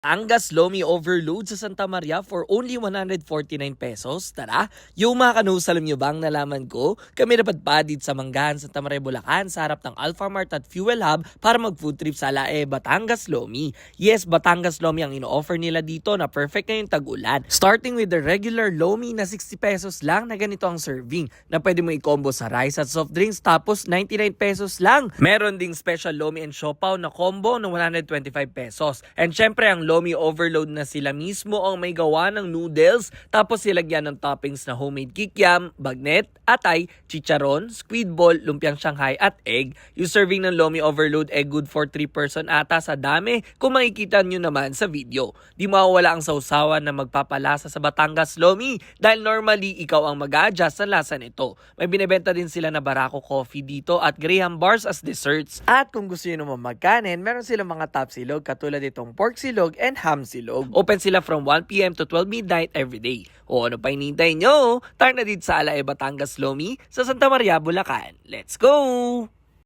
Angas Lomi Overload sa Santa Maria for only 149 pesos. Tara, yung mga kanus, alam nyo bang nalaman ko? Kami napadpadid sa Manggahan, Santa Maria, Bulacan sa harap ng Alphamart at Fuel Hub para mag-food trip sa Lae, Batangas Lomi. Yes, Batangas Lomi ang ino-offer nila dito na perfect ngayong tag-ulan. Starting with the regular Lomi na 60 pesos lang na ganito ang serving na pwede mo i-combo sa rice at soft drinks tapos 99 pesos lang. Meron ding special Lomi and Siopaw na combo na 125 pesos. And syempre ang Lomi Overload na sila mismo ang may gawa ng noodles tapos silagyan ng toppings na homemade kikiam, bagnet, atay, chicharon, squid ball, lumpiang Shanghai at egg. Yung serving ng Lomi Overload ay good for 3 person ata sa dami kung makikita nyo naman sa video. Di mawawala ang sausawan na magpapalasa sa Batangas Lomi dahil normally ikaw ang mag-a-adjust sa lasa nito. May binibenta din sila na Barako coffee dito at Graham bars as desserts. At kung gusto nyo naman magkanin, meron silang mga top silog katulad itong pork silog and ham silog. Open sila from 1 p.m. to 12 midnight every day. O ano pa hinihintay nyo? Tara na dito sa Alae, Batangas Lomi sa Santa Maria, Bulacan. Let's go!